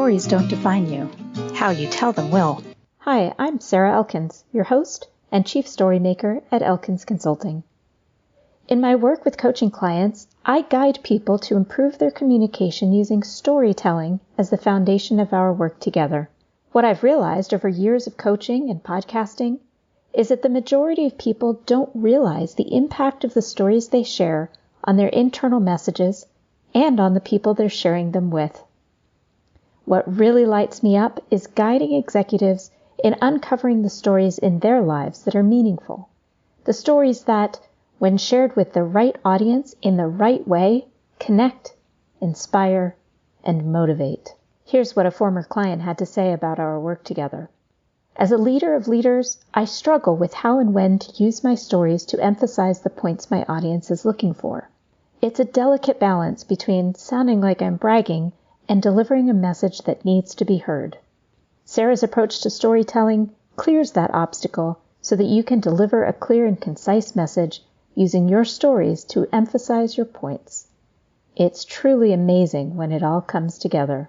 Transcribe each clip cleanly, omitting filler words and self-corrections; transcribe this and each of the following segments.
stories don't define you. How you tell them will. Hi, I'm Sarah Elkins, your host and Chief Storymaker at Elkins Consulting. In my work with coaching clients, I guide people to improve their communication using storytelling as the foundation of our work together. What I've realized over years of coaching and podcasting is that the majority of people don't realize the impact of the stories they share on their internal messages and on the people they're sharing them with. What really lights me up is guiding executives in uncovering the stories in their lives that are meaningful. The stories that, when shared with the right audience in the right way, connect, inspire, and motivate. Here's what a former client had to say about our work together. As a leader of leaders, I struggle with how and when to use my stories to emphasize the points my audience is looking for. It's a delicate balance between sounding like I'm bragging and delivering a message that needs to be heard. Sarah's approach to storytelling clears that obstacle so that you can deliver a clear and concise message using your stories to emphasize your points. It's truly amazing when it all comes together.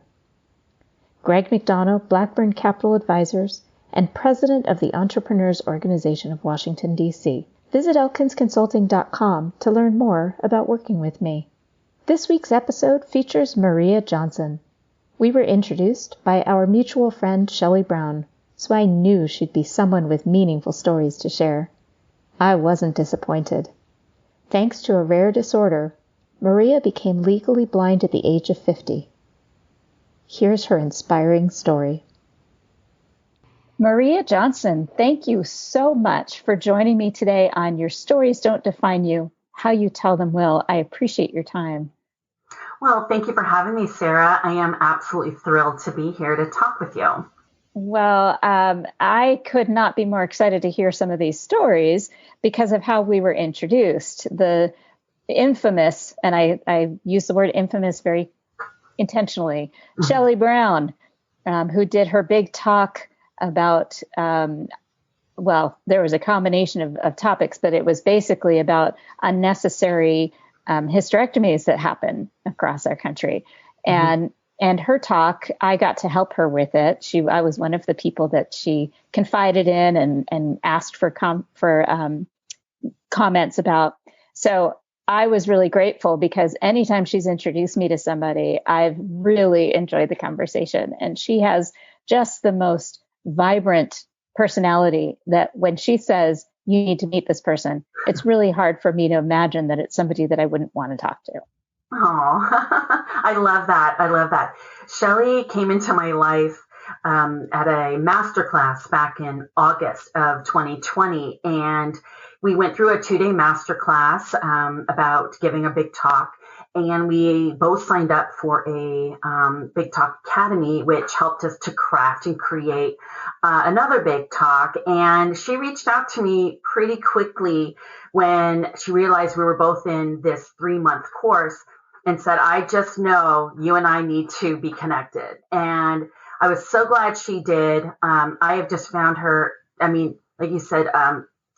Greg McDonough, Blackburn Capital Advisors, and President of the Entrepreneurs Organization of Washington, D.C. Visit elkinsconsulting.com to learn more about working with me. This week's episode features Maria Johnson. We were introduced by our mutual friend Shelley Brown, so I knew she'd be someone with meaningful stories to share. I wasn't disappointed. Thanks to a rare disorder, Maria became legally blind at the age of 50. Here's her inspiring story. Maria Johnson, thank you so much for joining me today on Your Stories Don't Define You, How You Tell Them Will. I appreciate your time. Well, thank you for having me, Sarah. I am absolutely thrilled to be here to talk with you. Well, I could not be more excited to hear some of these stories because of how we were introduced. The infamous, and I use the word infamous very intentionally, Shelley Brown, who did her big talk about, there was a combination of topics, but it was basically about unnecessary hysterectomies that happen across our country. And her talk, I got to help her with it. I was one of the people that she confided in and asked for comments about. So I was really grateful because anytime she's introduced me to somebody, I've really enjoyed the conversation. And she has just the most vibrant personality that when she says, you need to meet this person, it's really hard for me to imagine that it's somebody that I wouldn't want to talk to. Oh, I love that. I love that. Shelley came into my life at a masterclass back in August of 2020. And we went through a 2-day masterclass about giving a big talk. And we both signed up for a Big Talk Academy, which helped us to craft and create another Big Talk. And she reached out to me pretty quickly when she realized we were both in this 3-month course and said, I just know you and I need to be connected. And I was so glad she did. I have just found her, I mean, like you said,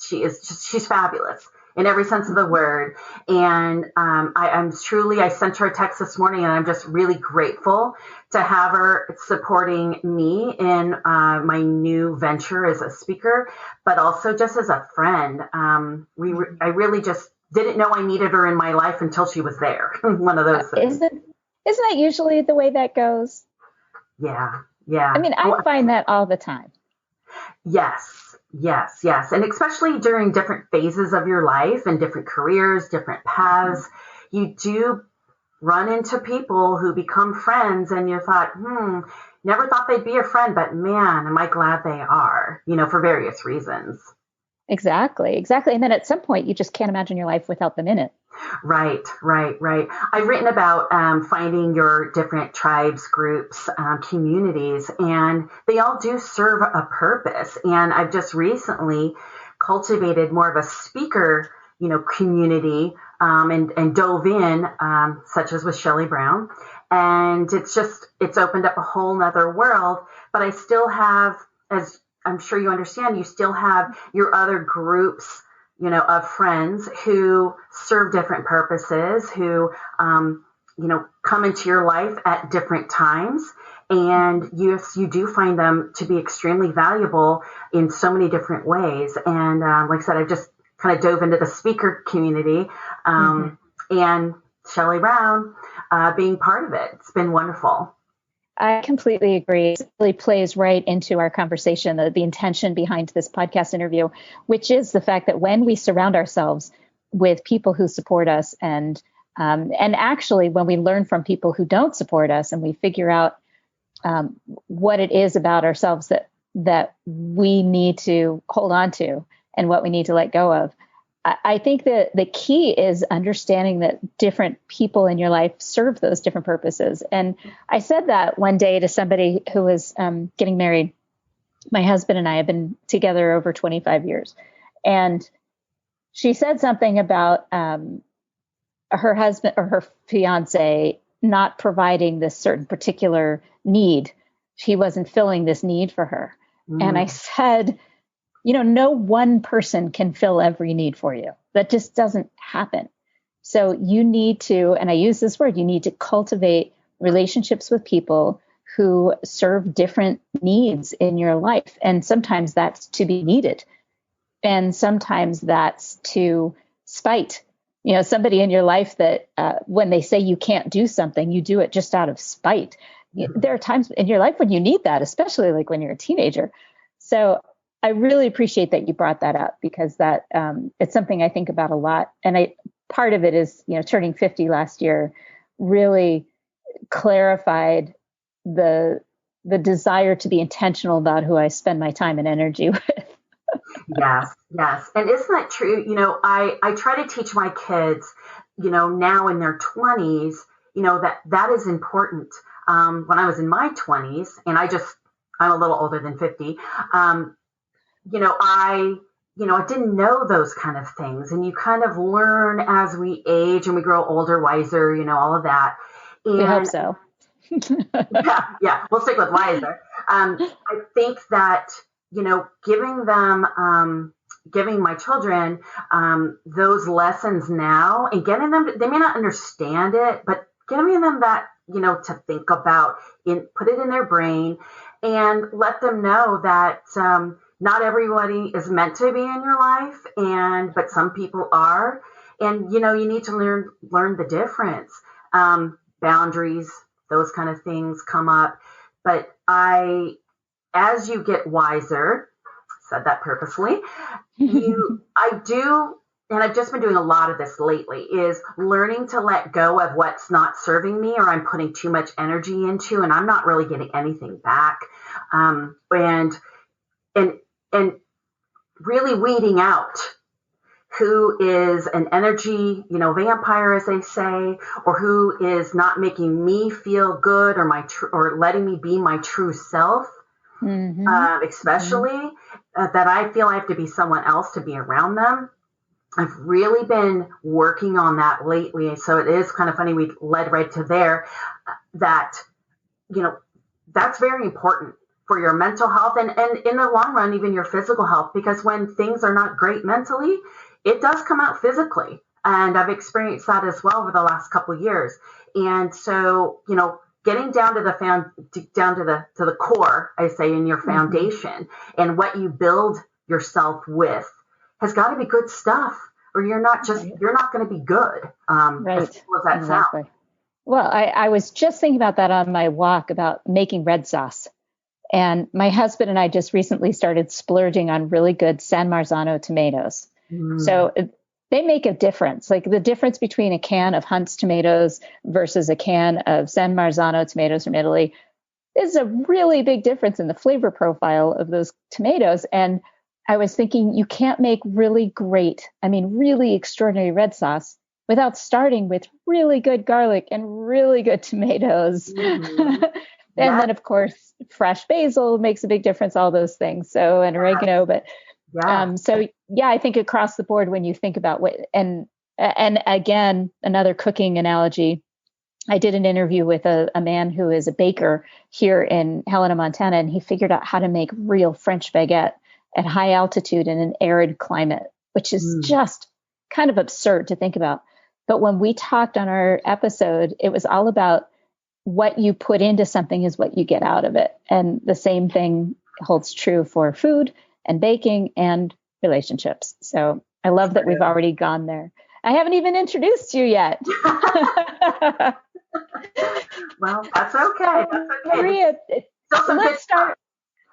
she's fabulous in every sense of the word. And I sent her a text this morning, and I'm just really grateful to have her supporting me in my new venture as a speaker, but also just as a friend. I really just didn't know I needed her in my life until she was there. One of those things. Isn't that usually the way that goes? Yeah. I mean, I find that all the time. Yes. And especially during different phases of your life and different careers, different paths, you do run into people who become friends, and you thought, never thought they'd be a friend, but man, am I glad they are, for various reasons. Exactly. And then at some point, you just can't imagine your life without them in it. Right. I've written about finding your different tribes, groups, communities, and they all do serve a purpose. And I've just recently cultivated more of a speaker, community, and dove in, such as with Shelley Brown. And it's opened up a whole nother world, but I still have, as I'm sure you understand, you still have your other groups, of friends who serve different purposes, who come into your life at different times. And you do find them to be extremely valuable in so many different ways. And like I said, I've just kind of dove into the speaker community, and Shelley Brown being part of it. It's been wonderful. I completely agree. It really plays right into our conversation, the intention behind this podcast interview, which is the fact that when we surround ourselves with people who support us, and actually when we learn from people who don't support us, and we figure out what it is about ourselves that we need to hold on to and what we need to let go of. I think that the key is understanding that different people in your life serve those different purposes. And I said that one day to somebody who was getting married. My husband and I have been together over 25 years. And she said something about her husband or her fiance not providing this certain particular need. He wasn't filling this need for her. And I said, no one person can fill every need for you. That just doesn't happen. So you need to, and I use this word, you need to cultivate relationships with people who serve different needs in your life. And sometimes that's to be needed. And sometimes that's to spite. Somebody in your life that when they say you can't do something, you do it just out of spite. There are times in your life when you need that, especially like when you're a teenager. So I really appreciate that you brought that up, because that it's something I think about a lot. And part of it is, turning 50 last year really clarified the desire to be intentional about who I spend my time and energy with. Yes. And isn't that true? I try to teach my kids, now in their 20s, that is important. When I was in my 20s, and I'm a little older than 50, I didn't know those kind of things. And you kind of learn as we age and we grow older, wiser, all of that. And, we hope so. yeah, we'll stick with wiser. I think that, giving my children those lessons now, and getting them, they may not understand it, but giving them that, to think about, put it in their brain, and let them know that not everybody is meant to be in your life, but some people are, and you need to learn the difference. Boundaries, those kind of things come up, but as you get wiser, said that purposely, and I've just been doing a lot of this lately, is learning to let go of what's not serving me, or I'm putting too much energy into, and I'm not really getting anything back. And really weeding out who is an energy, vampire, as they say, or who is not making me feel good, or letting me be my true self. Especially that I feel I have to be someone else to be around them. I've really been working on that lately. So it is kind of funny. We led right to there that, that's very important for your mental health, and in the long run, even your physical health, because when things are not great mentally, it does come out physically. And I've experienced that as well over the last couple of years. And so, getting down to the core, I say, in your foundation, and what you build yourself with has got to be good stuff, or you're not going to be good. Right. As simple as that exactly. sounds. Well, I was just thinking about that on my walk, about making red sauce. And my husband and I just recently started splurging on really good San Marzano tomatoes. So they make a difference. Like the difference between a can of Hunt's tomatoes versus a can of San Marzano tomatoes from Italy is a really big difference in the flavor profile of those tomatoes. And I was thinking, you can't make really extraordinary red sauce without starting with really good garlic and really good tomatoes. And then, of course, fresh basil makes a big difference, all those things. So, and oregano, but I think across the board, when you think about what, and again, another cooking analogy, I did an interview with a man who is a baker here in Helena, Montana, and he figured out how to make real French baguette at high altitude in an arid climate, which is just kind of absurd to think about. But when we talked on our episode, it was all about what you put into something is what you get out of it. And the same thing holds true for food and baking and relationships. So I love that we've already gone there. I haven't even introduced you yet. Well, that's okay. That's okay. Maria, let's start.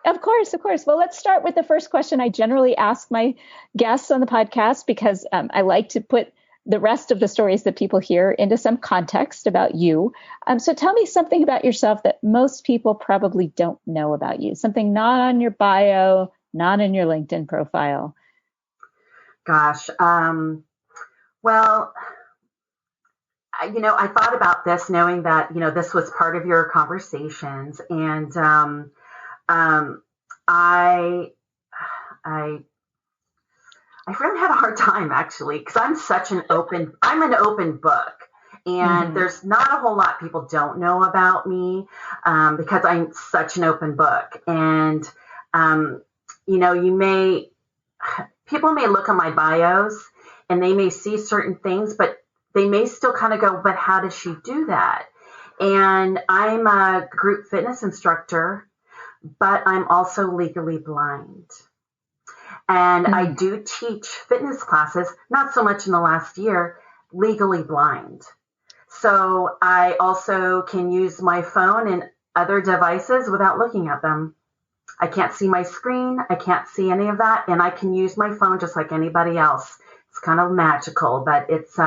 Of course. Well, let's start with the first question I generally ask my guests on the podcast, because I like to put the rest of the stories that people hear into some context about you. So tell me something about yourself that most people probably don't know about you, something not on your bio, not in your LinkedIn profile. Gosh. Well, I thought about this knowing that, this was part of your conversations. And I really had a hard time, actually, because I'm an open book. And there's not a whole lot people don't know about me because I'm such an open book. And, people may look at my bios and they may see certain things, but they may still kind of go, but how does she do that? And I'm a group fitness instructor, but I'm also legally blind. And I do teach fitness classes, not so much in the last year, legally blind. So I also can use my phone and other devices without looking at them. I can't see my screen. I can't see any of that. And I can use my phone just like anybody else. It's kind of magical, but it's,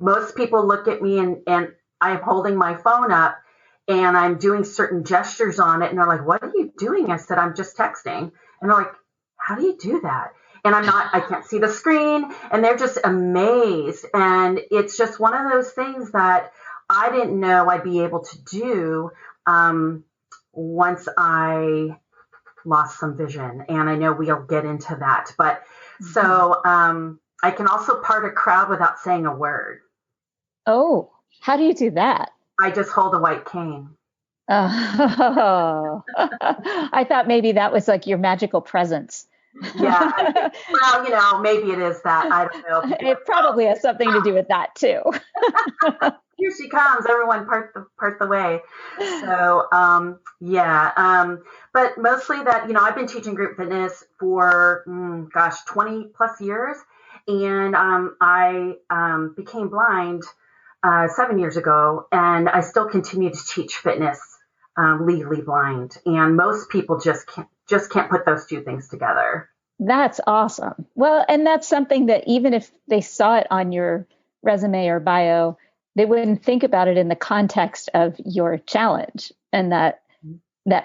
most people look at me and I'm holding my phone up and I'm doing certain gestures on it. And they're like, what are you doing? I said, I'm just texting. And they're like, how do you do that? And I can't see the screen, and they're just amazed. And it's just one of those things that I didn't know I'd be able to do once I lost some vision. And I know we'll get into that. But so I can also part a crowd without saying a word. Oh, how do you do that? I just hold a white cane. Oh, I thought maybe that was like your magical presence. Yeah. Well, maybe it is that. I don't know. It probably has something to do with that too. Here she comes. Everyone part the way. So, but mostly that, I've been teaching group fitness for, 20 plus years. And I became blind 7 years ago, and I still continue to teach fitness legally blind. And most people just can't put those two things together. That's awesome. Well, and that's something that even if they saw it on your resume or bio, they wouldn't think about it in the context of your challenge, and that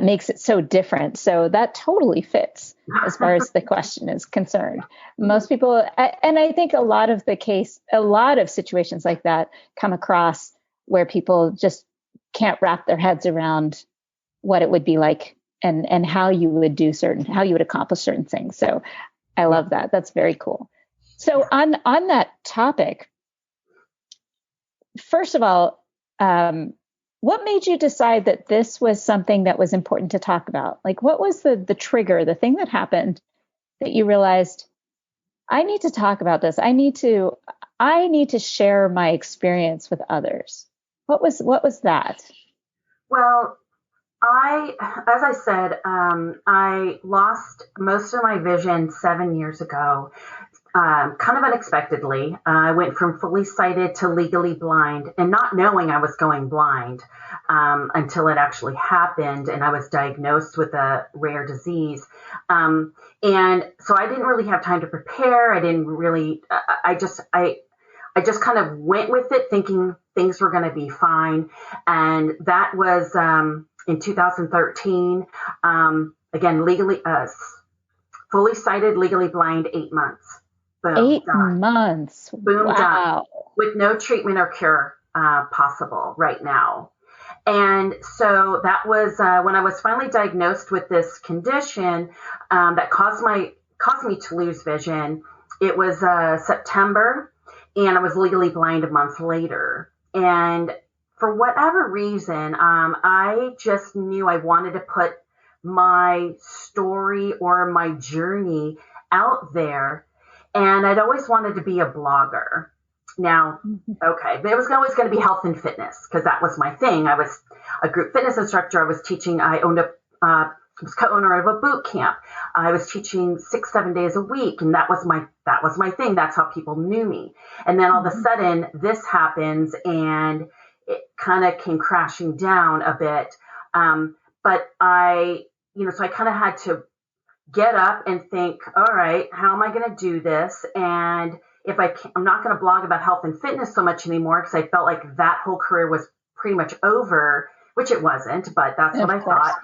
makes it so different. So that totally fits as far as the question is concerned. Most people, and I think a lot of situations like that come across where people just can't wrap their heads around what it would be like and how you would accomplish certain things. So I love that. That's very cool. So on that topic, first of all, what made you decide that this was something that was important to talk about? Like, what was the trigger, the thing that happened that you realized, I need to talk about this. I need to share my experience with others. What was that? Well, as I said, I lost most of my vision 7 years ago, kind of unexpectedly. I went from fully sighted to legally blind, and not knowing I was going blind until it actually happened, and I was diagnosed with a rare disease. And so I didn't really have time to prepare. I didn't really. I just kind of went with it, thinking things were going to be fine, and that was in 2013. Again, fully sighted, legally blind, 8 months. Boom, 8 months. Boom, wow. Done. With no treatment or cure possible right now. And so that was when I was finally diagnosed with this condition that caused me to lose vision. It was September, and I was legally blind a month later. And for whatever reason, I just knew I wanted to put my story or my journey out there. And I'd always wanted to be a blogger. Now, okay, but it was always going to be health and fitness because that was my thing. I was a group fitness instructor. I was teaching. I was co-owner of a boot camp. I was teaching 6-7 days a week, and that was my thing. That's how people knew me. And then all of a sudden, this happens, and it kind of came crashing down a bit. But so I kind of had to get up and think, all right, how am I going to do this? And if I'm not going to blog about health and fitness so much anymore because I felt like that whole career was pretty much over, which it wasn't, but that's what I thought.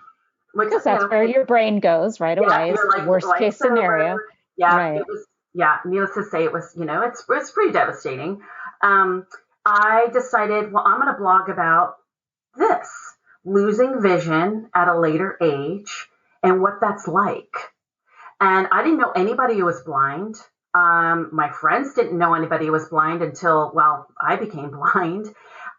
Because that's where your brain goes right away. It's the worst case scenario. Yeah, right. It was. Yeah, needless to say, it was. It's pretty devastating. I decided, well, I'm going to blog about this, losing vision at a later age and what that's like. And I didn't know anybody who was blind. My friends didn't know anybody who was blind until, well, I became blind.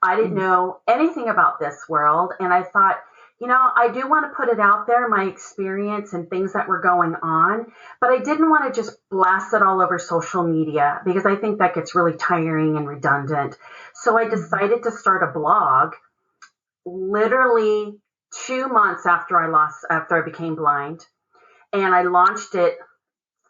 I didn't know anything about this world. And I thought, I do want to put it out there, my experience and things that were going on, but I didn't want to just blast it all over social media because I think that gets really tiring and redundant. So I decided to start a blog literally 2 months after I became blind. And I launched it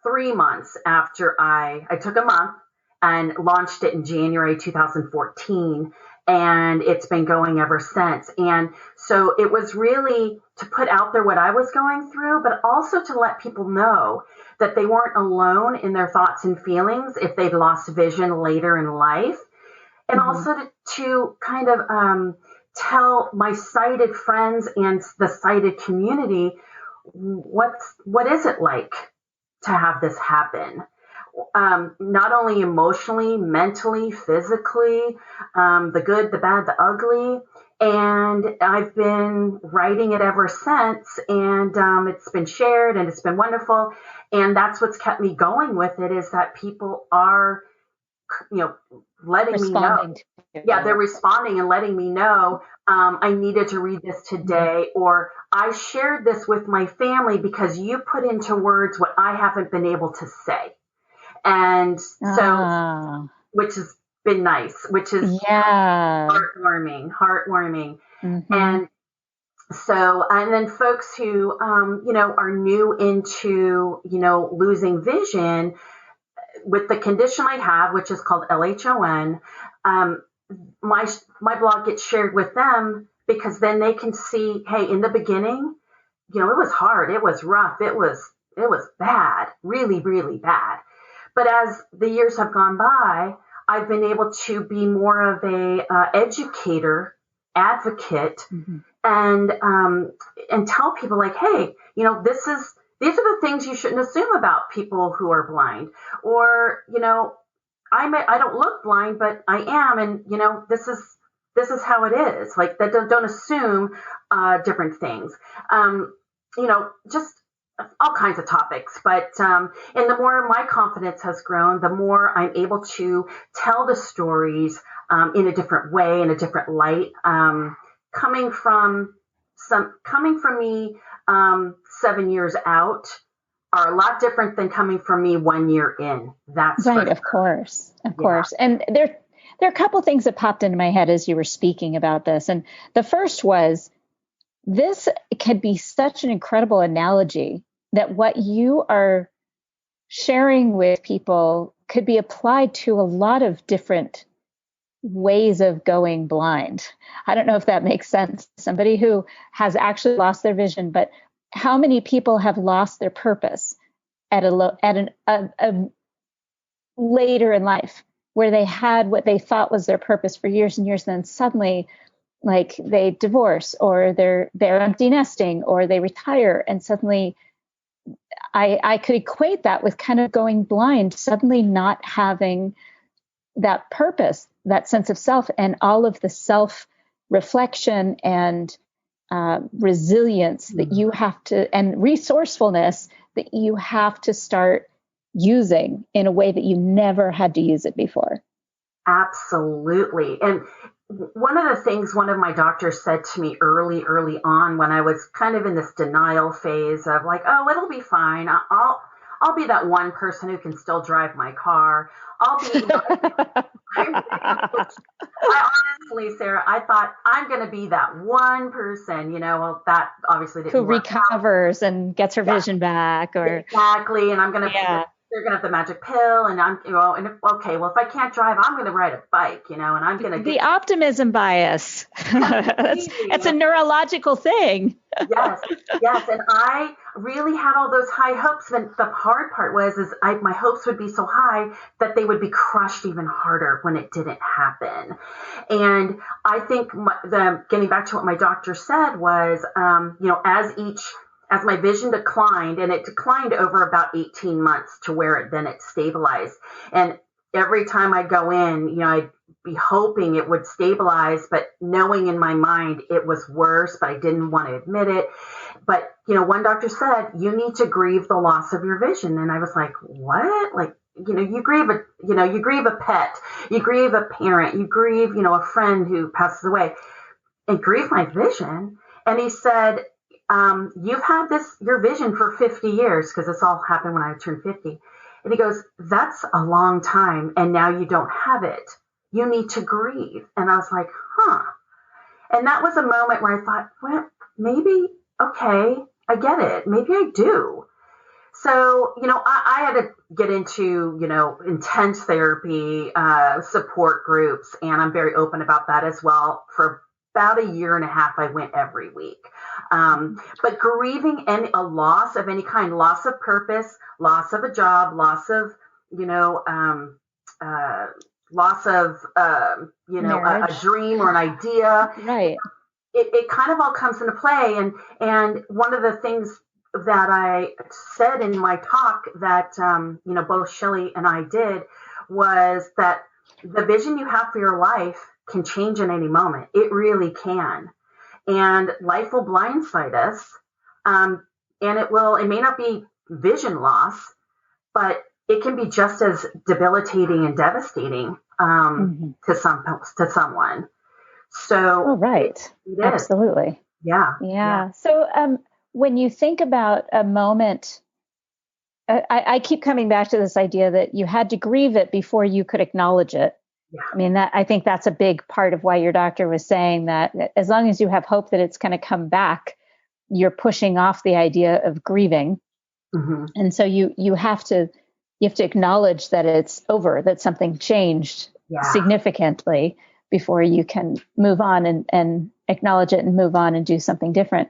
3 months after I took a month and launched it in January 2014. And it's been going ever since. And so it was really to put out there what I was going through, but also to let people know that they weren't alone in their thoughts and feelings if they'd lost vision later in life. And also to kind of tell my sighted friends and the sighted community, what is it like to have this happen? Not only emotionally, mentally, physically, the good, the bad, the ugly. And I've been writing it ever since, and it's been shared and it's been wonderful. And that's what's kept me going with it, is that people are, letting me know. Yeah, they're responding and letting me know, I needed to read this today, or I shared this with my family because you put into words what I haven't been able to say. And so, which has been nice, which is heartwarming. And so, and then folks who, are new into, losing vision with the condition I have, which is called LHON, my blog gets shared with them because then they can see, hey, in the beginning, it was hard. It was rough. It was bad, really, really bad. But as the years have gone by, I've been able to be more of a educator, advocate, and tell people like, hey, these are the things you shouldn't assume about people who are blind, or I don't look blind, but I am, and this is how it is. Like that, don't assume different things. Just all kinds of topics. But and the more my confidence has grown, the more I'm able to tell the stories in a different way, in a different light. Coming from me 7 years out are a lot different than coming from me 1 year in. That's right. Of course. And there are a couple things that popped into my head as you were speaking about this. And the first was, this could be such an incredible analogy that what you are sharing with people could be applied to a lot of different ways of going blind. I don't know if that makes sense. Somebody who has actually lost their vision, but how many people have lost their purpose at a later in life, where they had what they thought was their purpose for years and years, and then suddenly, like, they divorce, or they're empty nesting, or they retire, and suddenly I could equate that with kind of going blind, suddenly not having that purpose, that sense of self, and all of the self-reflection and resilience that you have to, and resourcefulness that you have to start using in a way that you never had to use it before. Absolutely. And one of the things one of my doctors said to me early on, when I was kind of in this denial phase of like, oh, it'll be fine. I'll be that one person who can still drive my car. I'll be, I'm I honestly, Sarah, I thought I'm going to be that one person, well, that obviously didn't Who work recovers and gets her Yeah. vision back, or Exactly. And I'm going to, yeah. they're going to have the magic pill, and okay, well, if I can't drive, I'm going to ride a bike, and I'm going to The optimism bias. That's a neurological thing. Yes, yes. And I really had all those high hopes. And the hard part was, my hopes would be so high that they would be crushed even harder when it didn't happen. And I think getting back to what my doctor said was, as my vision declined, and it declined over about 18 months to where it stabilized. And every time I go in, I'd be hoping it would stabilize, but knowing in my mind it was worse, but I didn't want to admit it. But, one doctor said, you need to grieve the loss of your vision. And I was like, what? Like, you grieve a pet, you grieve a parent, you grieve, a friend who passes away, and grieve my vision. And he said, you've had your vision for 50 years, because this all happened when I turned 50. And he goes, that's a long time. And now you don't have it. You need to grieve. And I was like, huh. And that was a moment where I thought, well, maybe, okay, I get it. Maybe I do. So, I had to get into, intense therapy, support groups, and I'm very open about that as well. For about a year and a half, I went every week. But grieving a loss of any kind, loss of purpose, loss of a job, loss of, loss of, a dream or an idea. Right. It kind of all comes into play. And one of the things that I said in my talk that, both Shelley and I did, was that the vision you have for your life can change in any moment. It really can. And life will blindside us. And it may not be vision loss, but it can be just as debilitating and devastating to someone. So, right. it is. Absolutely. Yeah. So, when you think about a moment, I keep coming back to this idea that you had to grieve it before you could acknowledge it. Yeah. I mean, I think that's a big part of why your doctor was saying that as long as you have hope that it's going to come back, you're pushing off the idea of grieving. Mm-hmm. And so you have to acknowledge that it's over, that something changed significantly before you can move on and acknowledge it and move on and do something different.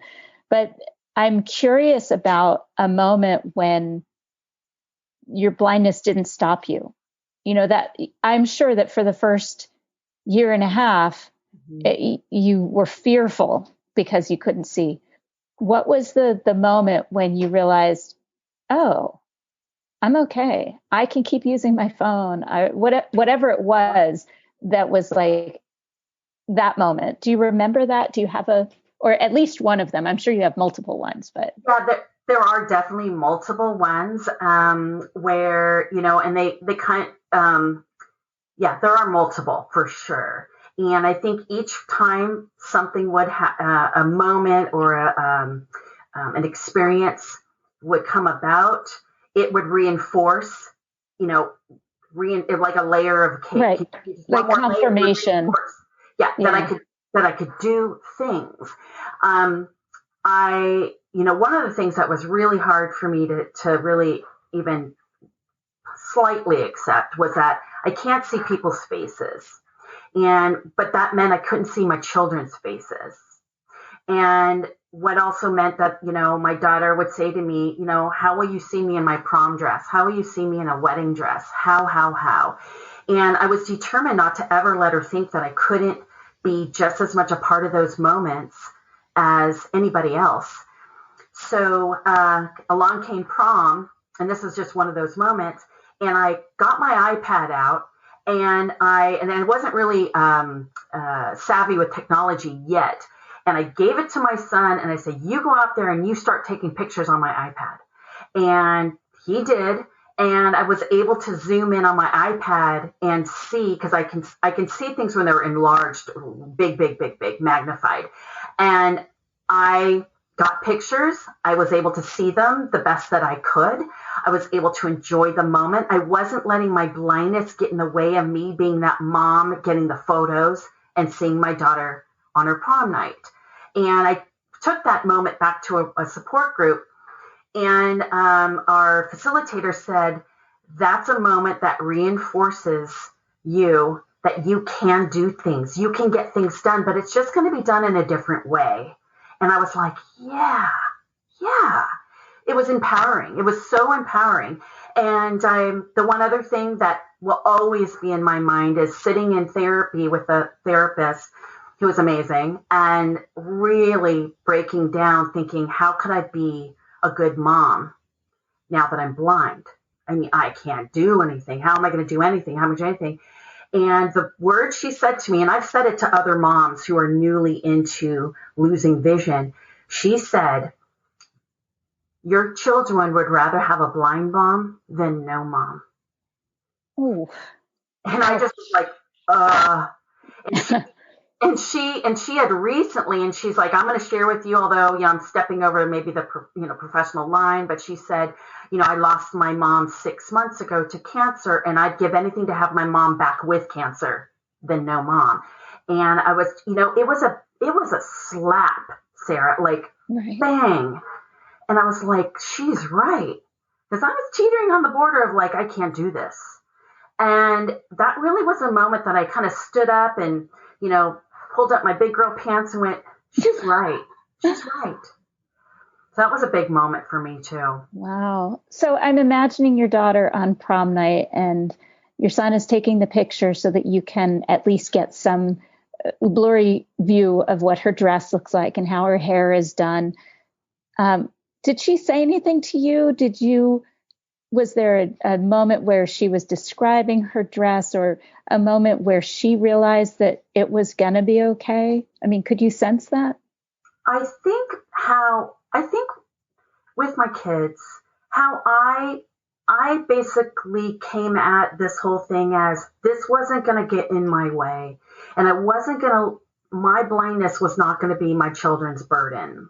But I'm curious about a moment when your blindness didn't stop you. That I'm sure that for the first year and a half, you were fearful because you couldn't see. What was the moment when you realized, oh, I'm okay. I can keep using my phone. Whatever it was that was like that moment. Do you remember that? Do you have or at least one of them? I'm sure you have multiple ones, but. Yeah, there are definitely multiple ones where, and they kind of, there are multiple for sure. And I think each time something would a moment or an experience would come about, it would reinforce, like a layer of cake. Right. Like confirmation. That I could do things. One of the things that was really hard for me to really even slightly accept was that I can't see people's faces. But that meant I couldn't see my children's faces. And what also meant that, my daughter would say to me, how will you see me in my prom dress? How will you see me in a wedding dress? How? And I was determined not to ever let her think that I couldn't be just as much a part of those moments as anybody else. So along came prom, and this was just one of those moments. And I got my iPad out, and I wasn't really savvy with technology yet. And I gave it to my son, and I said, you go out there and you start taking pictures on my iPad. And he did. And I was able to zoom in on my iPad and see, because I can see things when they're enlarged, big, magnified. And I got pictures. I was able to see them the best that I could. I was able to enjoy the moment. I wasn't letting my blindness get in the way of me being that mom, getting the photos and seeing my daughter on her prom night. And I took that moment back to a support group, and our facilitator said, that's a moment that reinforces you that you can do things. You can get things done, but it's just going to be done in a different way. And I was like, yeah. It was empowering. It was so empowering. And the one other thing that will always be in my mind is sitting in therapy with a therapist who was amazing and really breaking down, thinking, how could I be a good mom now that I'm blind? I mean, I can't do anything. How am I going to do anything? How am I going to do anything? And the word she said to me, and I've said it to other moms who are newly into losing vision, she said, your children would rather have a blind mom than no mom. Ooh. And I just was like, and she had recently, and she's like, I'm going to share with you, although, I'm stepping over maybe the, professional line, but she said, I lost my mom 6 months ago to cancer, and I'd give anything to have my mom back with cancer than no mom. And I was, it was a slap, Sarah, like right. Bang. And I was like, she's right. Because I was teetering on the border of like, I can't do this. And that really was a moment that I kind of stood up and, pulled up my big girl pants and went, she's right. She's right. So that was a big moment for me too. Wow. So I'm imagining your daughter on prom night, and your son is taking the picture so that you can at least get some blurry view of what her dress looks like and how her hair is done. Did she say anything to you? Was there a moment where she was describing her dress, or a moment where she realized that it was going to be okay? I mean, could you sense that? I think with my kids, how I basically came at this whole thing as this wasn't going to get in my way, and my blindness was not going to be my children's burden.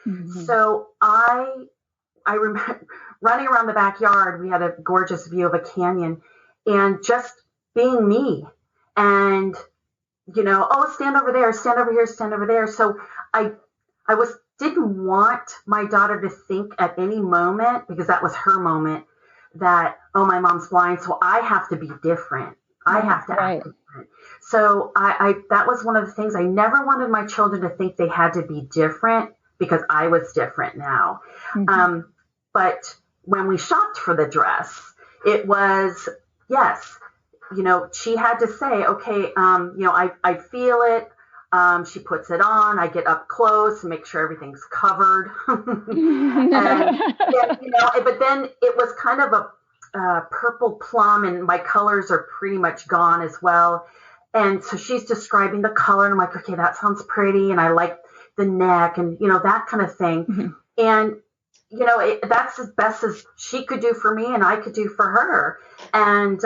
Mm-hmm. So I remember running around the backyard. We had a gorgeous view of a canyon, and just being me and, stand over there, stand over here, stand over there. So I didn't want my daughter to think at any moment, because that was her moment, that, oh, my mom's blind, so I have to be different. I have to act different. So that was one of the things. I never wanted my children to think they had to be different, because I was different now. Mm-hmm. But when we shopped for the dress, it was, yes, she had to say, okay, I feel it. She puts it on. I get up close and make sure everything's covered. But then it was kind of a purple plum, and my colors are pretty much gone as well. And so she's describing the color, and I'm like, okay, that sounds pretty, and I like the neck, and that kind of thing. Mm-hmm. And that's as best as she could do for me and I could do for her. And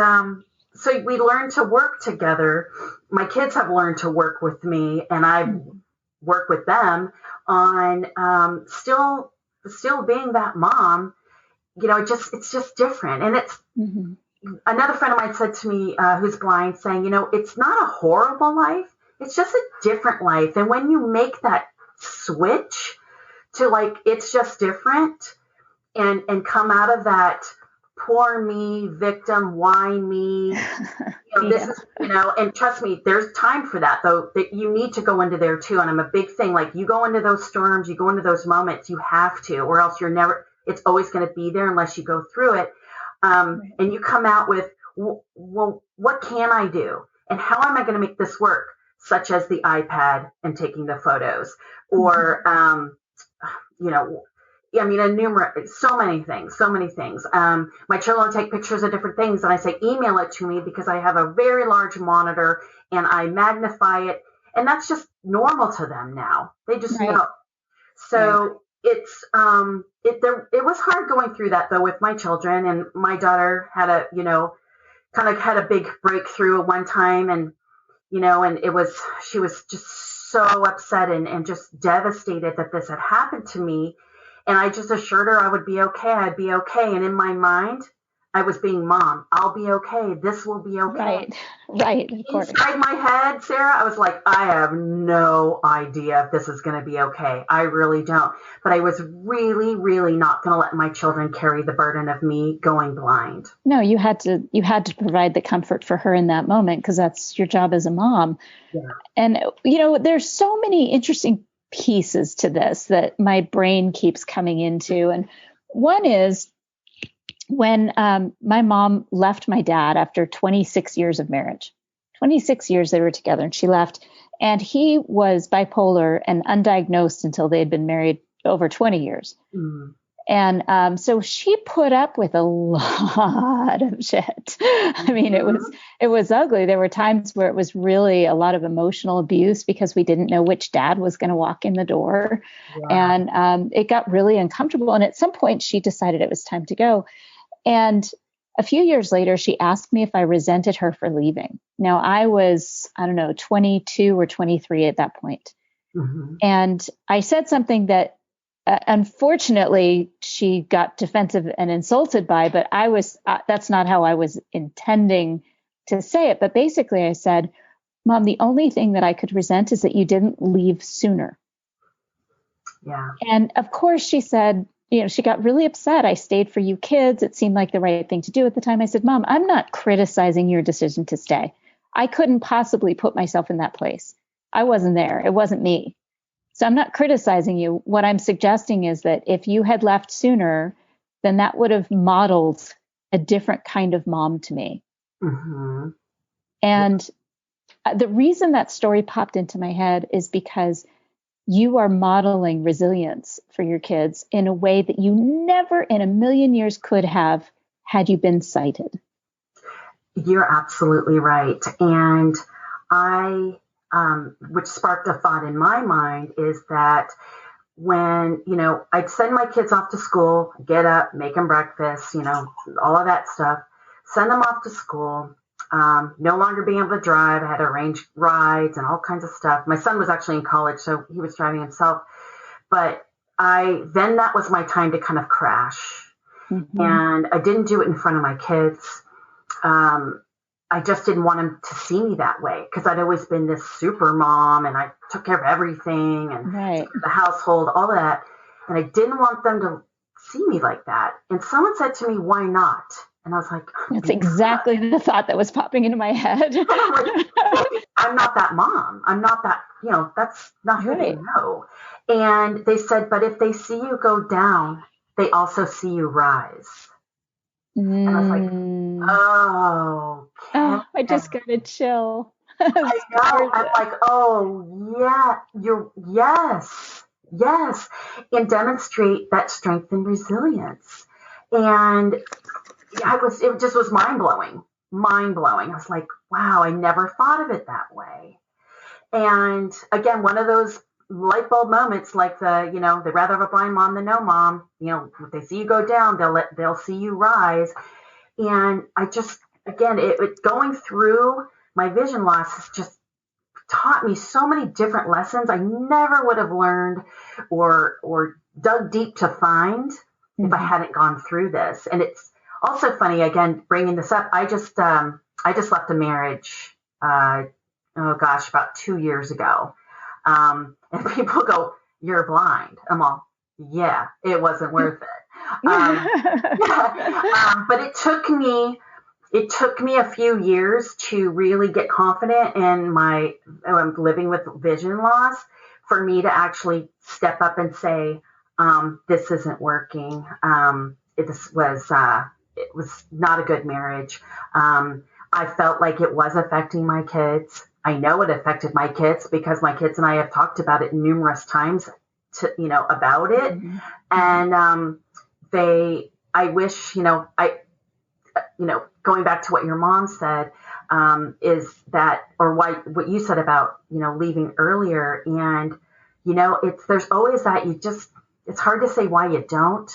so we learned to work together. My kids have learned to work with me, and I've worked with them on still being that mom. It's just different. And it's another friend of mine said to me, who's blind, saying, it's not a horrible life. It's just a different life. And when you make that switch to like, it's just different, and come out of that poor me, victim, why me, this is, and trust me, there's time for that though, that you need to go into there too. And I'm a big thing, like, you go into those storms, you go into those moments, you have to, or else it's always going to be there unless you go through it. And you come out with, well, what can I do? And how am I going to make this work? Such as the iPad and taking the photos, or, so many things. My children take pictures of different things, and I say, email it to me, because I have a very large monitor and I magnify it, and that's just normal to them now. They just know. So it's, it was hard going through that though with my children, and my daughter had kind of had a big breakthrough at one time, and, and she was just so upset and just devastated that this had happened to me. And I just assured her I would be okay. I'd be okay. And in my mind, I was being mom. I'll be okay. This will be okay. Right. Of course. Inside my head, Sarah, I was like, I have no idea if this is going to be okay. I really don't. But I was really, really not going to let my children carry the burden of me going blind. No, you had to provide the comfort for her in that moment, because that's your job as a mom. Yeah. And, there's so many interesting pieces to this that my brain keeps coming into. And one is, when my mom left my dad after 26 years of marriage, 26 years they were together, and she left, and he was bipolar and undiagnosed until they had been married over 20 years. Mm. And so she put up with a lot of shit. I mean, it was ugly. There were times where it was really a lot of emotional abuse because we didn't know which dad was going to walk in the door. Yeah. And it got really uncomfortable. And at some point she decided it was time to go. And a few years later, she asked me if I resented her for leaving. Now, I was, 22 or 23 at that point. Mm-hmm. And I said something that, unfortunately, she got defensive and insulted by, but that's not how I was intending to say it. But basically, I said, Mom, the only thing that I could resent is that you didn't leave sooner. Yeah. And of course, she said, she got really upset. I stayed for you kids. It seemed like the right thing to do at the time. I said, Mom, I'm not criticizing your decision to stay. I couldn't possibly put myself in that place. I wasn't there. It wasn't me. So I'm not criticizing you. What I'm suggesting is that if you had left sooner, then that would have modeled a different kind of mom to me. Mm-hmm. And the reason that story popped into my head is because you are modeling resilience for your kids in a way that you never in a million years could have had you been sighted. You're absolutely right. And which sparked a thought in my mind is that when, I'd send my kids off to school, get up, make them breakfast, all of that stuff, send them off to school. No longer being able to drive. I had to arrange rides and all kinds of stuff. My son was actually in college, so he was driving himself. But then that was my time to kind of crash. Mm-hmm. And I didn't do it in front of my kids. I just didn't want them to see me that way because I'd always been this super mom and I took care of everything and the household, all that. And I didn't want them to see me like that. And someone said to me, why not? And I was like, that's exactly the thought that was popping into my head. I'm not that mom. I'm not that, that's not who they know. And they said, but if they see you go down, they also see you rise. And I was like, oh, I just got a chill. I know. I'm like, oh, yeah, yes. And demonstrate that strength and resilience. And it just was mind blowing. I was like, wow, I never thought of it that way. And again, one of those light bulb moments, like they'd rather have a blind mom than no mom. If they see you go down, they'll see you rise. And I just, again, it going through my vision loss has just taught me so many different lessons I never would have learned or dug deep to find if I hadn't gone through this. And it's also funny, again, bringing this up. I just left a marriage, about 2 years ago. And people go, you're blind. I'm all, yeah, it wasn't worth it. But it took me a few years to really get confident in my living with vision loss for me to actually step up and say, this isn't working. It was not a good marriage. I felt like it was affecting my kids. I know it affected my kids because my kids and I have talked about it numerous times about it. Mm-hmm. And, I wish, going back to what your mom said, is that, or what you said about, leaving earlier. And, there's always that it's hard to say why you don't.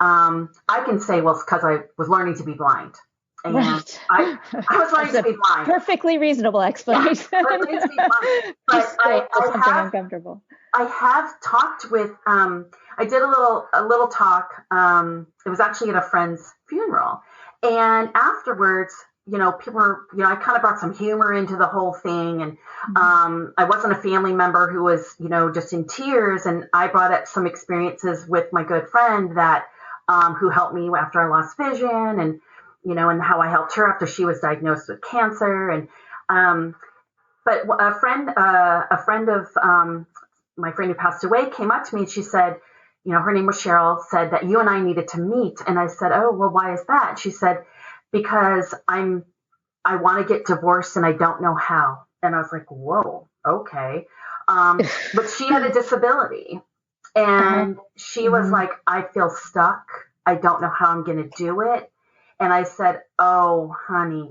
I can say, well, it's because I was learning to be blind. And right. I was learning to be blind. Perfectly reasonable explanation. Yeah, learning to be blind. But something uncomfortable. I have talked with, I did a little talk. It was actually at a friend's funeral. And afterwards, people were, I kind of brought some humor into the whole thing. And I wasn't a family member who was, just in tears. And I brought up some experiences with my good friend that, who helped me after I lost vision, and, and how I helped her after she was diagnosed with cancer. And, but a friend of, my friend who passed away came up to me and she said, her name was Cheryl, said that you and I needed to meet. And I said, oh, well, why is that? She said, because I want to get divorced and I don't know how. And I was like, whoa, okay. But she had a disability and she was like, I feel stuck. I don't know how I'm going to do it. And I said, oh, honey,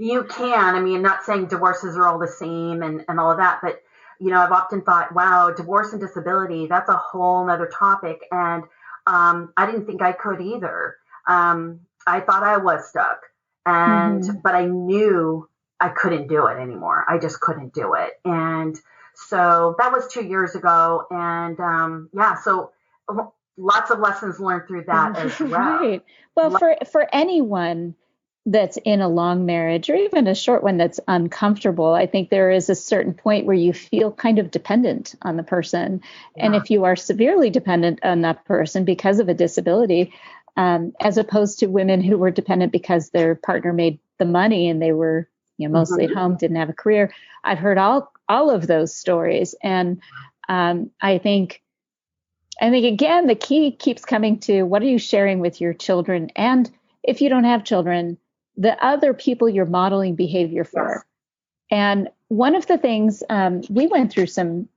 you can. I mean, not saying divorces are all the same and all of that, but I've often thought, wow, divorce and disability, that's a whole nother topic. And I didn't think I could either. I thought I was stuck, but I knew I couldn't do it anymore. I just couldn't do it. And so that was 2 years ago. And so lots of lessons learned through that as well. Right. Well, for anyone that's in a long marriage or even a short one that's uncomfortable, I think there is a certain point where you feel kind of dependent on the person. Yeah. And if you are severely dependent on that person because of a disability, as opposed to women who were dependent because their partner made the money and they were mostly at home, didn't have a career. I've heard all of those stories. And I think again, the key keeps coming to what are you sharing with your children? And if you don't have children, the other people you're modeling behavior for. Yes. And one of the things, we went through some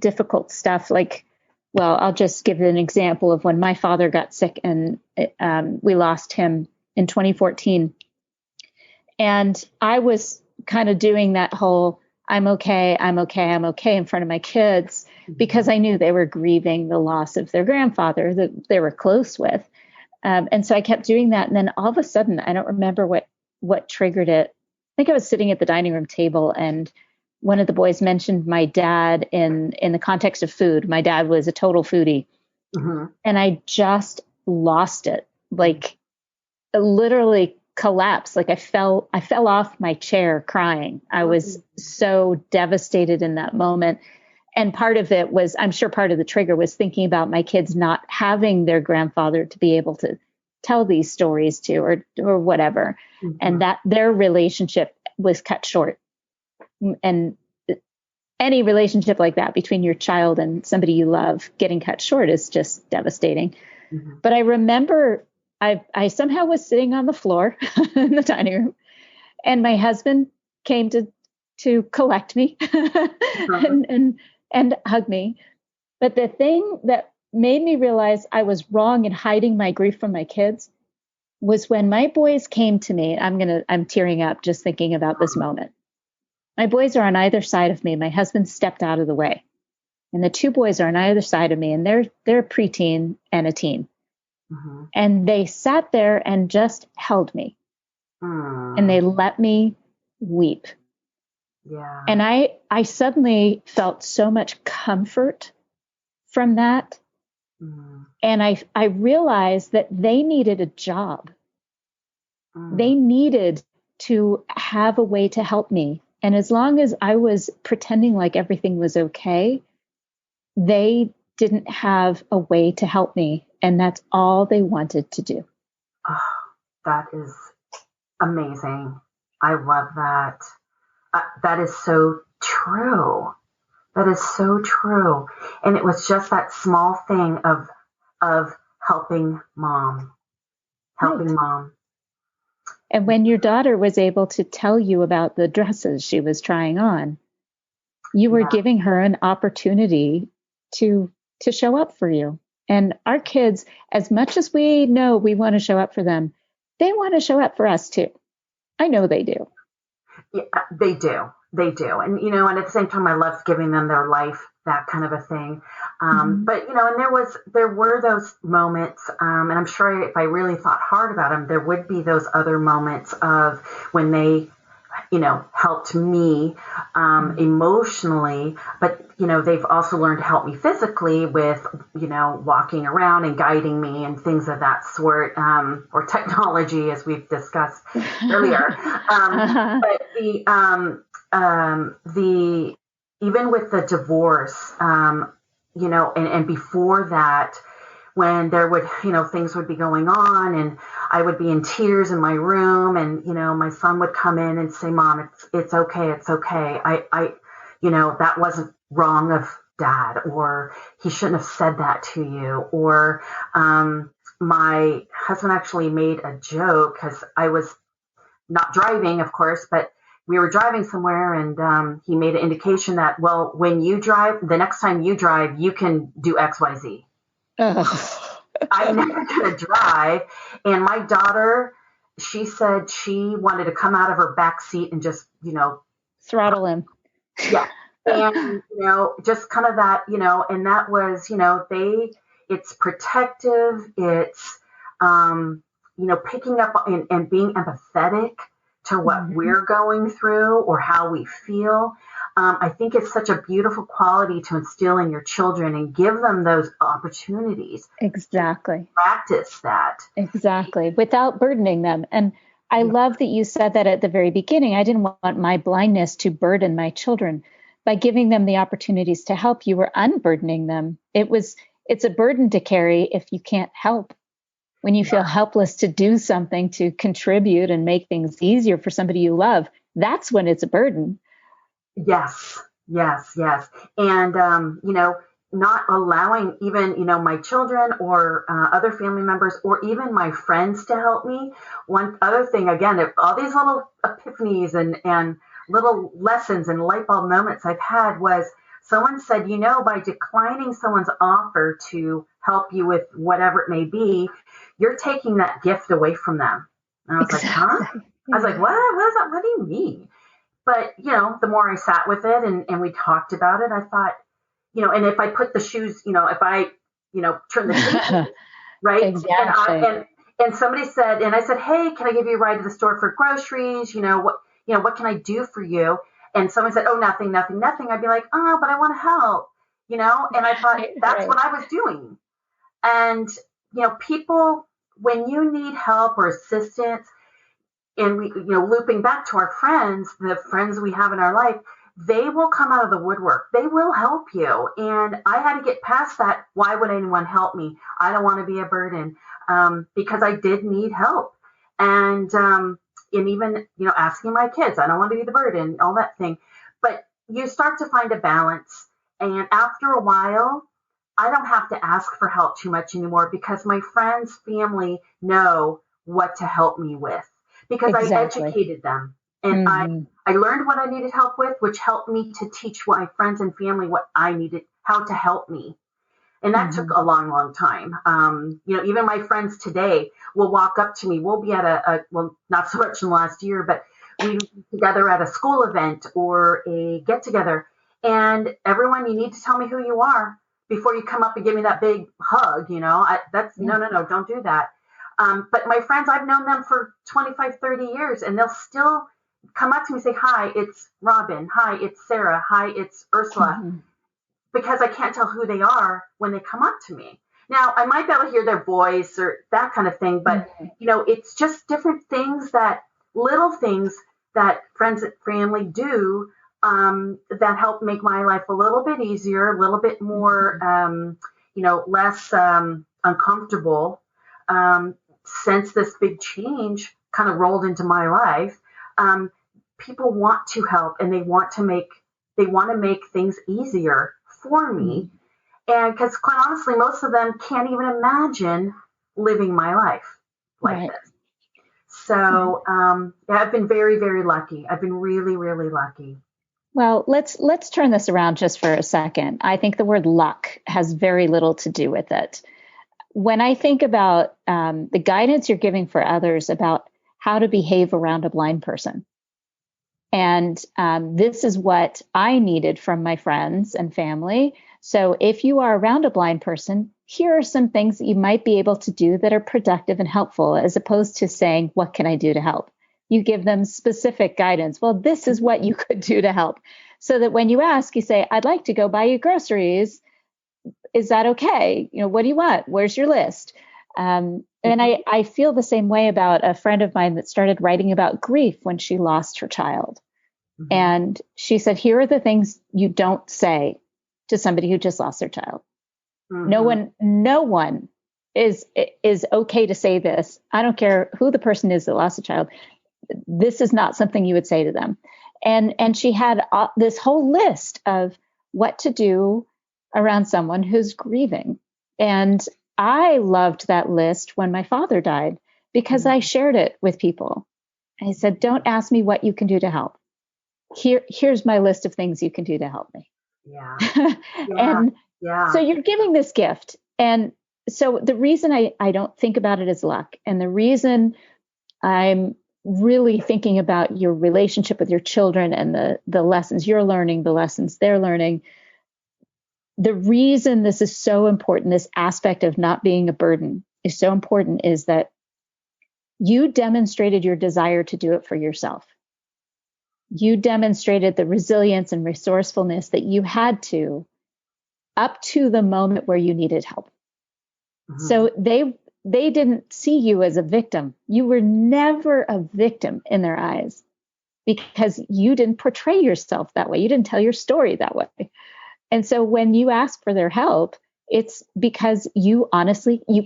difficult stuff, like, well, I'll just give an example of when my father got sick and we lost him in 2014. And I was kind of doing that whole, I'm okay in front of my kids, because I knew they were grieving the loss of their grandfather that they were close with. And so I kept doing that. And then all of a sudden, I don't remember what triggered it. I think I was sitting at the dining room table and one of the boys mentioned my dad in the context of food. My dad was a total foodie. And I just lost it, like literally collapsed. Like I fell off my chair crying. I was so devastated in that moment. And part of it was, I'm sure part of the trigger was thinking about my kids not having their grandfather to be able to tell these stories to, or whatever. And that their relationship was cut short. And any relationship like that between your child and somebody you love getting cut short is just devastating. But I remember I somehow was sitting on the floor in the dining room and my husband came to collect me and hug me. But the thing that made me realize I was wrong in hiding my grief from my kids was when my boys came to me. I'm tearing up just thinking about this moment. My boys are on either side of me. My husband stepped out of the way. And the two boys are on either side of me, and they're a preteen and a teen. And they sat there and just held me. And they let me weep. Yeah. And I suddenly felt so much comfort from that. And I realized that they needed a job. They needed to have a way to help me. And as long as I was pretending like everything was okay, they didn't have a way to help me. And that's all they wanted to do. Oh, that is amazing. I love that. That is so true. That is so true. And it was just that small thing of helping mom. Helping mom. And when your daughter was able to tell you about the dresses she was trying on, you were giving her an opportunity to show up for you. And our kids, as much as we know we want to show up for them, they want to show up for us too. I know they do. Yeah, they do. They do. And, and at the same time, I love giving them their life that kind of a thing. But, and there were those moments, and I'm sure if I really thought hard about them, there would be those other moments of when they, helped me emotionally, but, they've also learned to help me physically with, walking around and guiding me and things of that sort, or technology, as we've discussed earlier. But the even with the divorce, and before that, when there would, things would be going on and I would be in tears in my room and, my son would come in and say, Mom, it's okay. It's okay. That wasn't wrong of Dad, or he shouldn't have said that to you. Or my husband actually made a joke because I was not driving, of course, but we were driving somewhere and he made an indication that, well, when you drive, the next time you drive, you can do X, Y, Z. I'm never going to drive. And my daughter, she said she wanted to come out of her back seat and just, throttle him. Yeah. And, just kind of that, and that was, it's protective. It's, picking up and being empathetic to what we're going through or how we feel. I think it's such a beautiful quality to instill in your children and give them those opportunities. Exactly. Practice that. Exactly. Without burdening them. And I love that you said that at the very beginning. I didn't want my blindness to burden my children. By giving them the opportunities to help, you were unburdening them. It's a burden to carry if you can't help. When you feel helpless to do something to contribute and make things easier for somebody you love, that's when it's a burden. Yes. And, not allowing even, my children or other family members or even my friends to help me. One other thing, again, all these little epiphanies and little lessons and light bulb moments I've had was someone said, by declining someone's offer to help you with whatever it may be, you're taking that gift away from them. And I was like, huh? I was like, what is that? What do you mean? But, the more I sat with it and we talked about it, I thought, and if I put the shoes, if I, turn the tables, right? Exactly. And somebody said, and I said, hey, can I give you a ride to the store for groceries? What can I do for you? And someone said, oh, nothing. I'd be like, oh, but I want to help, and I thought that's what I was doing. And, people, when you need help or assistance, and we, looping back to our friends, the friends we have in our life, they will come out of the woodwork. They will help you. And I had to get past that. Why would anyone help me? I don't want to be a burden, because I did need help. And even, asking my kids, I don't want to be the burden, all that thing. But you start to find a balance. And after a while, I don't have to ask for help too much anymore because my friends, family know what to help me with because I educated them. And I learned what I needed help with, which helped me to teach my friends and family what I needed, how to help me. And that took a long, long time. Even my friends today will walk up to me. We'll be at well, not so much in the last year, but we were together at a school event or a get together. And everyone, you need to tell me who you are before you come up and give me that big hug. No, don't do that. But my friends, I've known them for 25, 30 years, and they'll still come up to me and say, hi, it's Robin. Hi, it's Sarah. Hi, it's Ursula. Because I can't tell who they are when they come up to me. Now, I might be able to hear their voice or that kind of thing, but, it's just different things little things that friends and family do that help make my life a little bit easier, a little bit more, less uncomfortable since this big change kind of rolled into my life. People want to help and they want to make things easier for me. And because quite honestly, most of them can't even imagine living my life like this. So I've been very, very lucky. I've been really, really lucky. Well, let's turn this around just for a second. I think the word luck has very little to do with it. When I think about the guidance you're giving for others about how to behave around a blind person, And this is what I needed from my friends and family. So if you are around a blind person, here are some things that you might be able to do that are productive and helpful, as opposed to saying, what can I do to help? You give them specific guidance. Well, this is what you could do to help. So that when you ask, you say, I'd like to go buy you groceries. Is that okay? What do you want? Where's your list? And I feel the same way about a friend of mine that started writing about grief when she lost her child. Mm-hmm. And she said, here are the things you don't say to somebody who just lost their child. Mm-hmm. No one is okay to say this. I don't care who the person is that lost a child. This is not something you would say to them. And she had this whole list of what to do around someone who's grieving. And I loved that list when my father died, because I shared it with people. I said, don't ask me what you can do to help. Here's my list of things you can do to help me. Yeah. And so you're giving this gift. And so the reason I don't think about it as luck, and the reason I'm really thinking about your relationship with your children and the lessons you're learning, the lessons they're learning, the reason this is so important, this aspect of not being a burden is so important, is that you demonstrated your desire to do it for yourself. You demonstrated the resilience and resourcefulness that you had to, up to the moment where you needed help. Mm-hmm. So they didn't see you as a victim. You were never a victim in their eyes, because you didn't portray yourself that way. You didn't tell your story that way. And so when you ask for their help, it's because you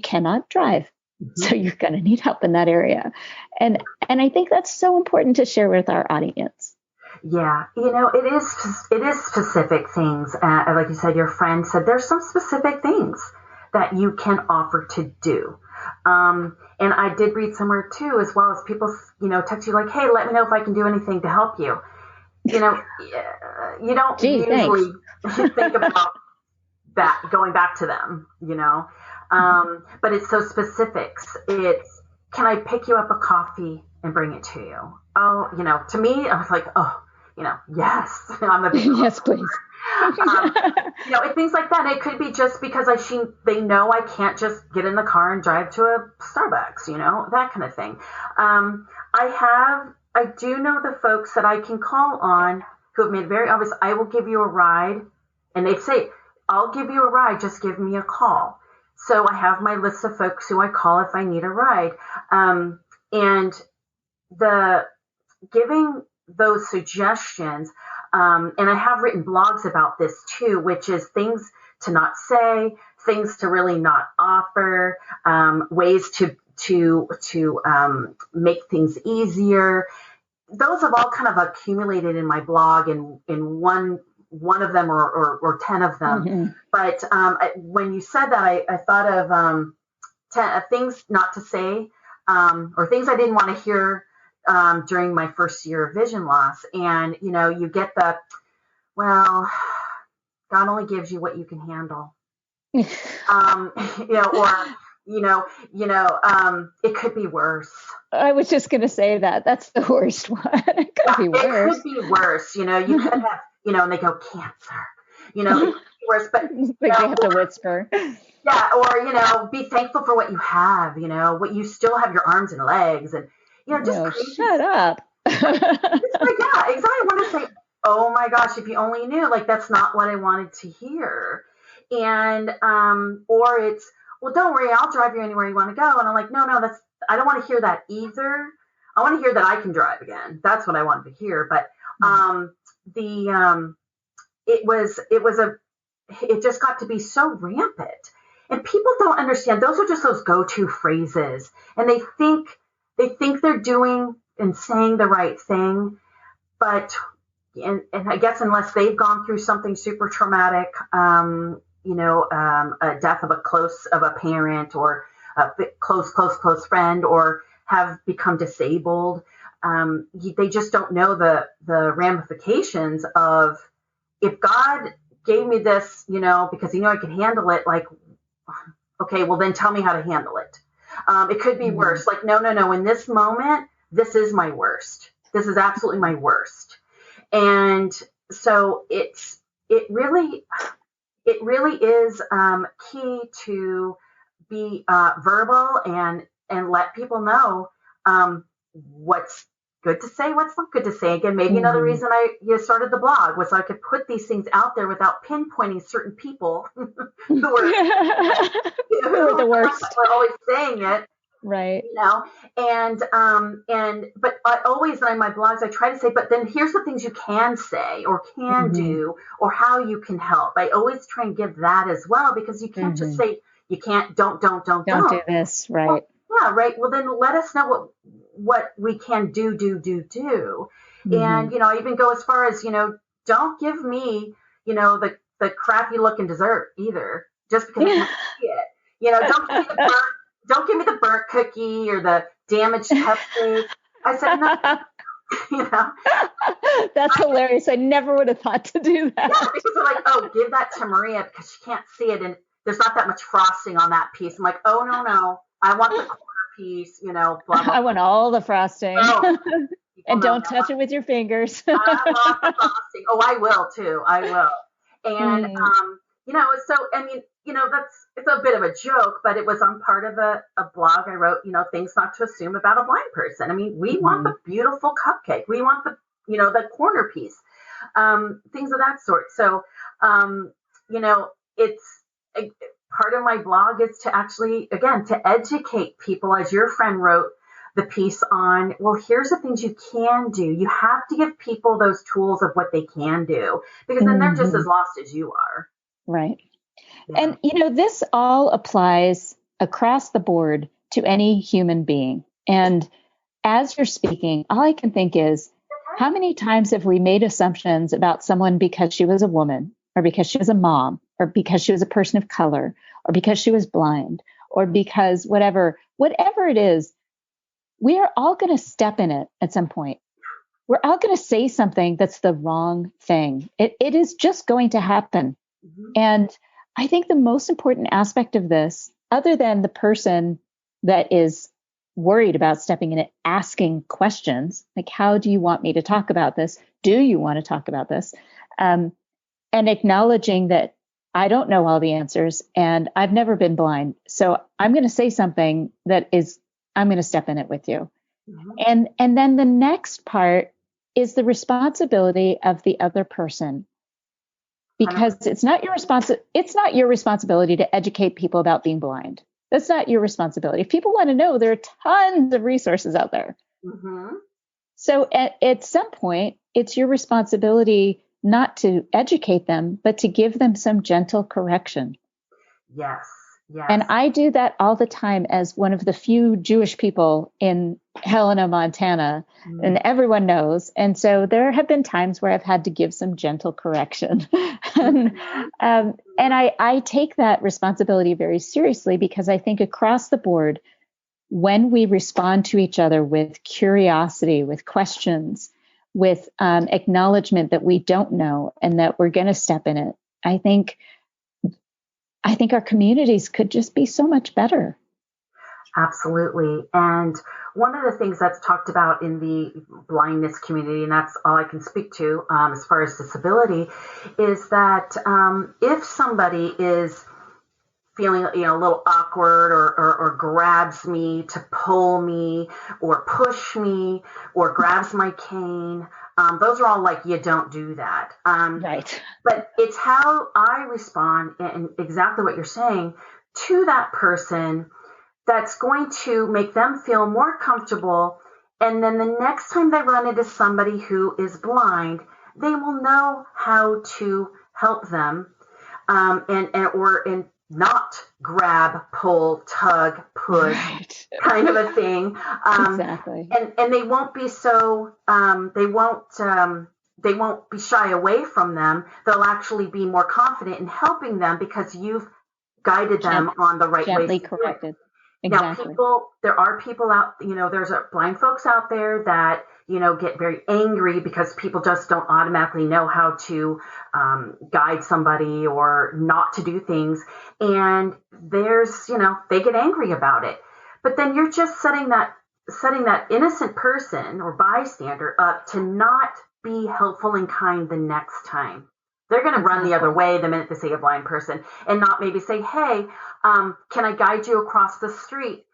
cannot drive. Mm-hmm. So you're going to need help in that area. And I think that's so important to share with our audience. Yeah, it is specific things. Like you said, your friend said, there's some specific things that you can offer to do. And I did read somewhere too, as well, as people, text you like, hey, let me know if I can do anything to help you. You don't usually think about that, going back to them, but it's so specifics. It's, can I pick you up a coffee and bring it to you? Oh, to me, I was like, oh, yes, I'm a big yes, please. Things like that. It could be just because they know I can't just get in the car and drive to a Starbucks, that kind of thing. I do know the folks that I can call on who have made very obvious, I will give you a ride. And they say, I'll give you a ride, just give me a call. So I have my list of folks who I call if I need a ride. And the giving those suggestions, and I have written blogs about this too, which is things to not say, things to really not offer, ways to make things easier. Those have all kind of accumulated in my blog in one of them or 10 of them. Mm-hmm. But when you said that, I thought of 10 things not to say, or things I didn't want to hear during my first year of vision loss. And, you get well, God only gives you what you can handle. It could be worse. I was just going to say that. That's the worst one. It could be worse. It could be worse. You could have, and they go, cancer. It could be worse. But they have to whisper. Yeah, or, be thankful for what you have, what you still have, your arms and legs, and, just shut up. It's like, yeah, exactly. I want to say, oh my gosh, if you only knew, that's not what I wanted to hear. And, or it's, well, don't worry, I'll drive you anywhere you want to go. And I'm like, no, I don't want to hear that either. I want to hear that I can drive again. That's what I wanted to hear. But, it just got to be so rampant, and people don't understand. Those are just those go-to phrases, and they think they're doing and saying the right thing, but and I guess unless they've gone through something super traumatic, a death of a parent or a close friend, or have become disabled, they just don't know the ramifications of, if God gave me this, because I can handle it, okay, well then tell me how to handle it. It could be worse. No, in this moment, this is my worst. This is absolutely my worst. And so it really is key to be verbal and let people know what's good to say, what's not good to say. Again, maybe another reason I started the blog was so I could put these things out there without pinpointing certain people who were, who were the worst. We're always saying it. Right. But I always, in my blogs, I try to say, but then here's the things you can say or can do or how you can help. I always try and give that as well, because you can't just say, you can't, don't do this. Right. Well, yeah. Right. Well, then let us know what we can do. And, I even go as far as, don't give me, the crappy looking dessert either, just because I can't see it. Don't give me the burnt cookie or the damaged cupcake. I said, no, That's hilarious. I never would have thought to do that. Yeah, because they're like, oh, give that to Maria because she can't see it and there's not that much frosting on that piece. I'm like, oh, no. I want the corner piece, blah, blah, blah. I want all the frosting. Oh, and don't touch it with your fingers. I love the frosting. Oh, I will too. I will. And, so, I mean, it's a bit of a joke, but it was on part of a blog I wrote, things not to assume about a blind person. I mean, we want the beautiful cupcake. We want the, the corner piece, things of that sort. So, it's part of my blog is to actually, again, to educate people, as your friend wrote the piece on, well, here's the things you can do. You have to give people those tools of what they can do, because then they're just as lost as you are. Right. Yeah. And, this all applies across the board to any human being. And as you're speaking, all I can think is, how many times have we made assumptions about someone because she was a woman, or because she was a mom, or because she was a person of color, or because she was blind, or because whatever it is, we are all going to step in it at some point. We're all going to say something that's the wrong thing. It is just going to happen. And I think the most important aspect of this, other than the person that is worried about stepping in it, asking questions, like, how do you want me to talk about this? Do you want to talk about this? And acknowledging that I don't know all the answers and I've never been blind. So I'm going to say something I'm going to step in it with you. And then the next part is the responsibility of the other person. Because it's not your responsibility to educate people about being blind. That's not your responsibility. If people want to know, there are tons of resources out there. So at some point, it's your responsibility not to educate them, but to give them some gentle correction. Yes. And I do that all the time as one of the few Jewish people in Helena, Montana, and everyone knows. And so there have been times where I've had to give some gentle correction. And I take that responsibility very seriously, because I think across the board, when we respond to each other with curiosity, with questions, with acknowledgement that we don't know and that we're going to step in it, I think our communities could just be so much better. Absolutely. And one of the things that's talked about in the blindness community, and that's all I can speak to as far as disability, is that if somebody is feeling a little awkward or grabs me to pull me or push me or grabs my cane, those are all like, you don't do that. Right. But it's how I respond, and exactly what you're saying, to that person that's going to make them feel more comfortable. And then the next time they run into somebody who is blind, they will know how to help them and not grab, pull, tug, push, kind of a thing. Exactly. And they won't be so, they won't be shy away from them. They'll actually be more confident in helping them because you've guided them on the right way. Gently corrected. Exactly. Now, there are people out, there's blind folks out there that, get very angry because people just don't automatically know how to guide somebody or not to do things. And they get angry about it. But then you're just setting that setting that innocent person or bystander up to not be helpful and kind the next time. They're going to run the other way the minute they see a blind person and not maybe say, hey, can I guide you across the street?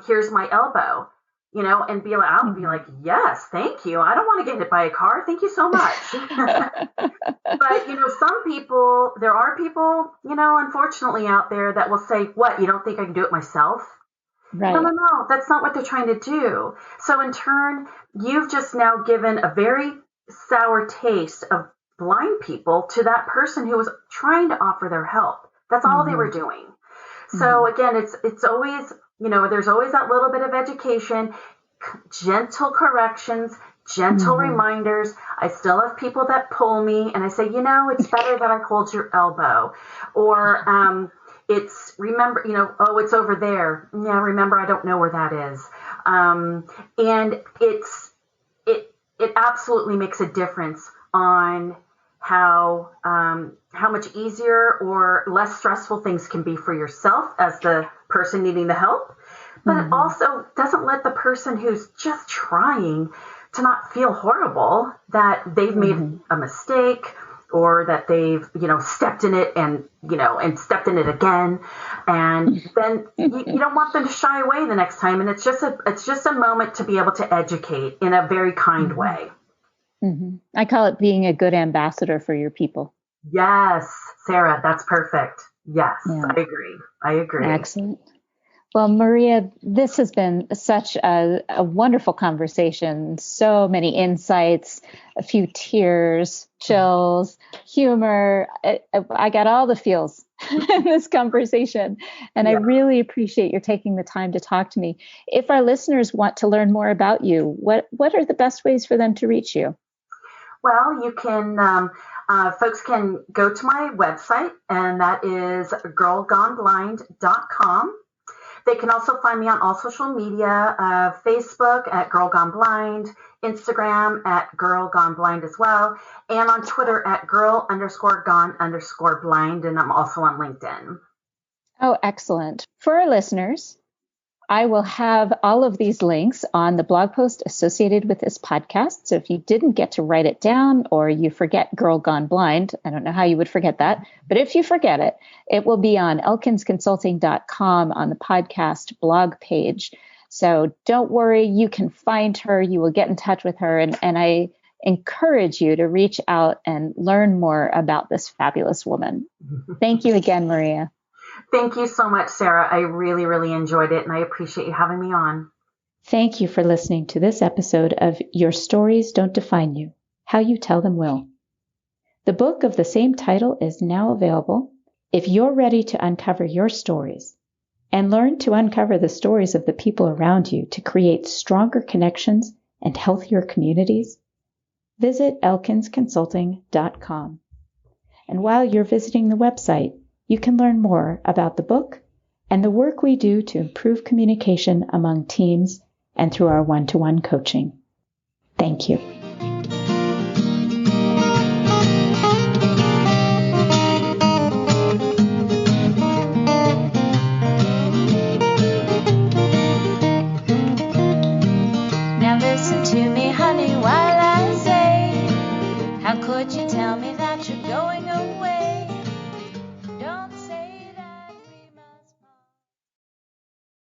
Here's my elbow, and be like, I'll be like, yes, thank you. I don't want to get hit by a car. Thank you so much. But, some people, there are people, unfortunately out there that will say, what, you don't think I can do it myself? Right. No, that's not what they're trying to do. So in turn, you've just now given a very sour taste of blind people to that person who was trying to offer their help. That's all they were doing. So again, it's always, there's always that little bit of education, gentle corrections, gentle reminders. I still have people that pull me and I say, it's better that I hold your elbow, or it's remember, it's over there. Yeah, remember, I don't know where that is. And it absolutely makes a difference on how much easier or less stressful things can be for yourself as the person needing the help. But it also doesn't let the person who's just trying to not feel horrible that they've made a mistake, or that they've, stepped in it and stepped in it again. And then you don't want them to shy away the next time. And it's just a moment to be able to educate in a very kind way. I call it being a good ambassador for your people. Yes, Sarah, that's perfect. Yes, yeah. I agree. Excellent. Well, Maria, this has been such a wonderful conversation. So many insights, a few tears, chills, humor. I got all the feels in this conversation. And I really appreciate your taking the time to talk to me. If our listeners want to learn more about you, what are the best ways for them to reach you? Well, you can, folks can go to my website, and that is girlgoneblind.com. They can also find me on all social media, Facebook at Girl Gone Blind, Instagram at Girl Gone Blind as well, and on Twitter at Girl_Gone_Blind, and I'm also on LinkedIn. Oh, excellent. For our listeners, I will have all of these links on the blog post associated with this podcast. So if you didn't get to write it down, or you forget Girl Gone Blind, I don't know how you would forget that, but if you forget it, it will be on elkinsconsulting.com on the podcast blog page. So don't worry, you can find her, you will get in touch with her, and I encourage you to reach out and learn more about this fabulous woman. Thank you again, Maria. Thank you so much, Sarah. I really, really enjoyed it, and I appreciate you having me on. Thank you for listening to this episode of Your Stories Don't Define You, How You Tell Them Will. The book of the same title is now available. If you're ready to uncover your stories and learn to uncover the stories of the people around you to create stronger connections and healthier communities, visit elkinsconsulting.com. And while you're visiting the website, you can learn more about the book and the work we do to improve communication among teams and through our one-to-one coaching. Thank you.